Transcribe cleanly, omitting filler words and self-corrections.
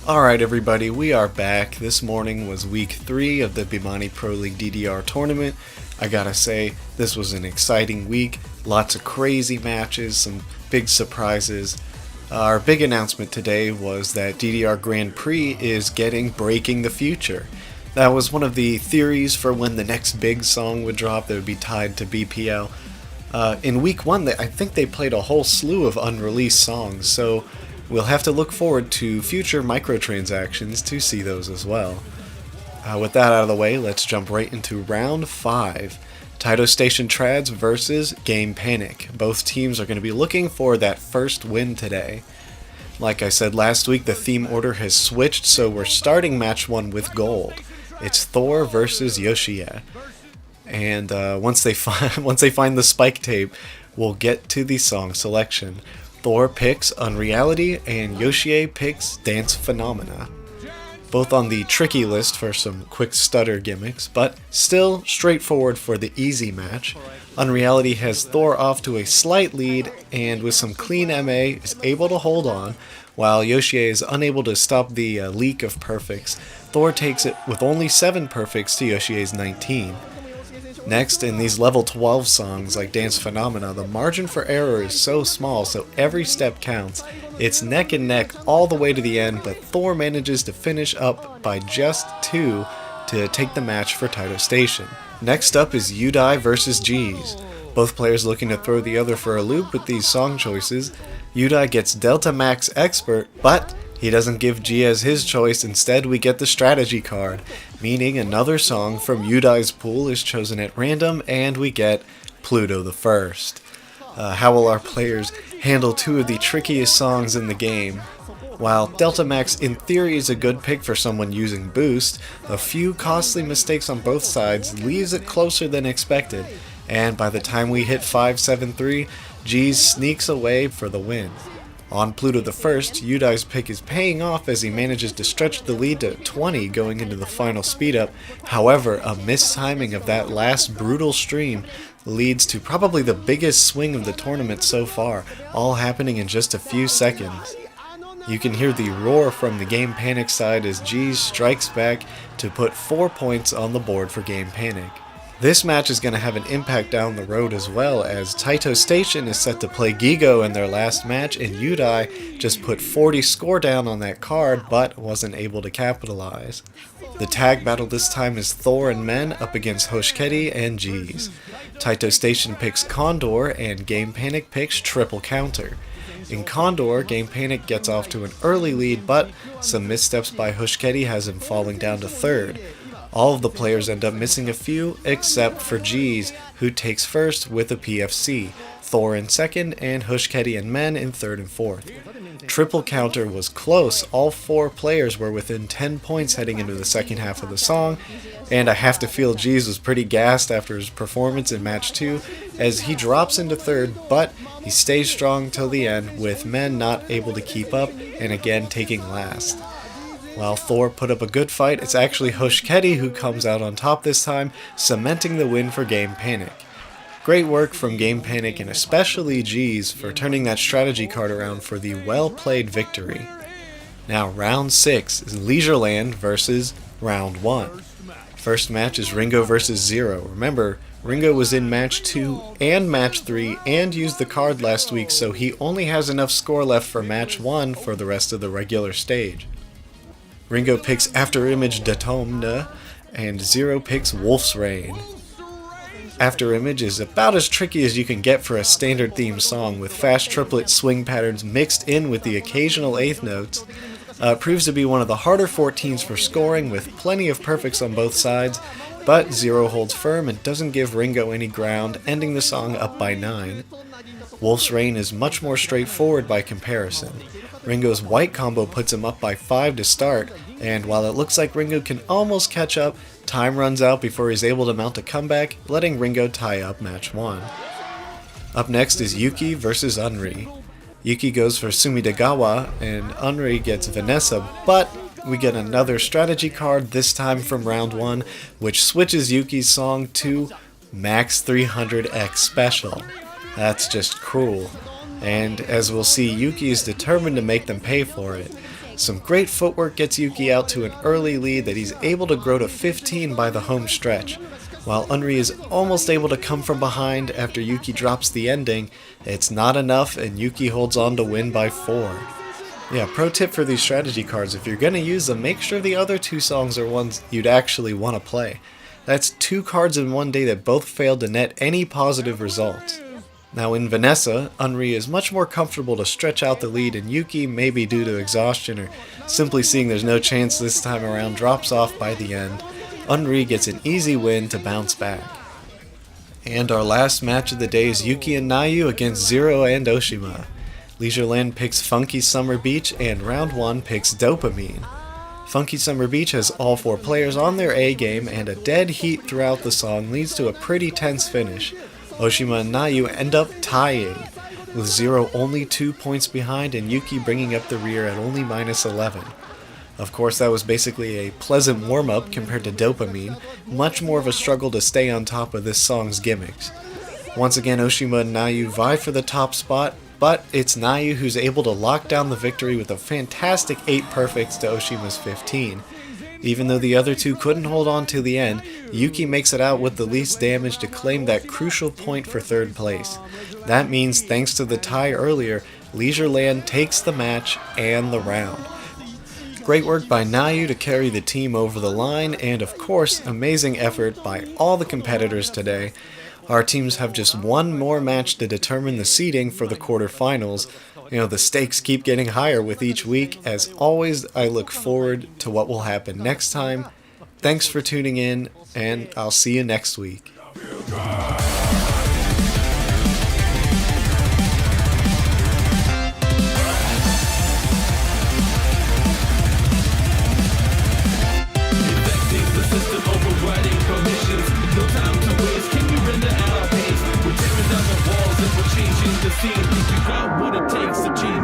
Alright everybody, we are back. This morning was week 3 of the Bimani Pro League DDR tournament. I gotta say, this was an exciting week. Lots of crazy matches, some big surprises. Our big announcement today was that DDR Grand Prix is getting Breaking the Future. That was one of the theories for when the next big song would drop that would be tied to BPL. In week 1, I think they played a whole slew of unreleased songs, so we'll have to look forward to future microtransactions to see those as well. With that out of the way, let's jump right into round 5. Taito Station Trads versus Game Panic. Both teams are going to be looking for that first win today. Like I said last week, the theme order has switched, so we're starting match 1 with gold. It's Thor versus Yoshie. And once they find the spike tape, we'll get to the song selection. Thor picks Unreality and Yoshie picks Dance Phenomena. Both on the tricky list for some quick stutter gimmicks, but still straightforward for the easy match. Unreality has Thor off to a slight lead and with some clean MA is able to hold on, while Yoshie is unable to stop the leak of perfects. Thor takes it with only 7 perfects to Yoshie's 19. Next, in these level 12 songs like Dance Phenomena, the margin for error is so small, so every step counts. It's neck and neck all the way to the end, but Thor manages to finish up by just 2 to take the match for Taito Station. Next up is Udai versus G's. Both players looking to throw the other for a loop with these song choices. Udai gets Delta Max Expert, but he doesn't give G as his choice. Instead, we get the strategy card, meaning another song from Udai's pool is chosen at random, and we get Pluto the First. How will our players handle 2 of the trickiest songs in the game? While Delta Max in theory is a good pick for someone using Boost, a few costly mistakes on both sides leaves it closer than expected, and by the time we hit 5-7-3, G sneaks away for the win. On Pluto the First, Udai's pick is paying off as he manages to stretch the lead to 20 going into the final speed up. However, a mistiming of that last brutal stream leads to probably the biggest swing of the tournament so far, all happening in just a few seconds. You can hear the roar from the Game Panic side as G strikes back to put 4 points on the board for Game Panic. This match is going to have an impact down the road as well, as Taito Station is set to play Gigo in their last match, and Udai just put 40 score down on that card but wasn't able to capitalize. The tag battle this time is Thor and Men up against Hoshketi and G's. Taito Station picks Condor and Game Panic picks Triple Counter. In Condor, Game Panic gets off to an early lead, but some missteps by Hoshketi has him falling down to 3rd. All of the players end up missing a few, except for G's, who takes first with a PFC, Thor in 2nd, and Hoshketi and Men in 3rd and 4th. Triple Counter was close. All 4 players were within 10 points heading into the second half of the song, and I have to feel G's was pretty gassed after his performance in match 2, as he drops into 3rd, but he stays strong till the end, with Men not able to keep up, and again taking last. While Thor put up a good fight, it's actually Hoshketi who comes out on top this time, cementing the win for Game Panic. Great work from Game Panic and especially G's for turning that strategy card around for the well-played victory. Now round 6 is Leisureland versus round 1. First match is Ringo versus Zero. Remember, Ringo was in match 2 and match 3 and used the card last week, so he only has enough score left for match 1 for the rest of the regular stage. Ringo picks After Image Datomna, and Zero picks Wolf's Rain. After Image is about as tricky as you can get for a standard theme song, with fast triplet swing patterns mixed in with the occasional 8th notes. It proves to be one of the harder 14s for scoring, with plenty of perfects on both sides, but Zero holds firm and doesn't give Ringo any ground, ending the song up by 9. Wolf's Rain is much more straightforward by comparison. Ringo's white combo puts him up by 5 to start, and while it looks like Ringo can almost catch up, time runs out before he's able to mount a comeback, letting Ringo tie up match 1. Up next is Yuki versus Unri. Yuki goes for Sumidagawa, and Unri gets Vanessa, but we get another strategy card, this time from round 1, which switches Yuki's song to Max 300X Special. That's just cruel. And as we'll see, Yuki is determined to make them pay for it. Some great footwork gets Yuki out to an early lead that he's able to grow to 15 by the home stretch. While Unri is almost able to come from behind after Yuki drops the ending, it's not enough and Yuki holds on to win by 4. Yeah, pro tip for these strategy cards, if you're going to use them, make sure the other 2 songs are ones you'd actually want to play. That's 2 cards in one day that both failed to net any positive results. Now in Vanessa, Unri is much more comfortable to stretch out the lead, and Yuki, maybe due to exhaustion or simply seeing there's no chance this time around, drops off by the end. Unri gets an easy win to bounce back. And our last match of the day is Yuki and Nayu against Zero and Oshima. Leisureland picks Funky Summer Beach, and Round 1 picks Dopamine. Funky Summer Beach has all 4 players on their A game, and a dead heat throughout the song leads to a pretty tense finish. Oshima and Nayu end up tying, with Zero only 2 points behind and Yuki bringing up the rear at only -11. Of course, that was basically a pleasant warm-up compared to Dopamine, much more of a struggle to stay on top of this song's gimmicks. Once again, Oshima and Nayu vie for the top spot, but it's Nayu who's able to lock down the victory with a fantastic 8 perfects to Oshima's 15. Even though the other 2 couldn't hold on to the end, Yuki makes it out with the least damage to claim that crucial point for 3rd place. That means, thanks to the tie earlier, Leisureland takes the match and the round. Great work by Nayu to carry the team over the line, and of course, amazing effort by all the competitors today. Our teams have just one more match to determine the seeding for the quarterfinals. The stakes keep getting higher with each week. As always, I look forward to what will happen next time. Thanks for tuning in, and I'll see you next week. Changing the scene, we got what it takes to change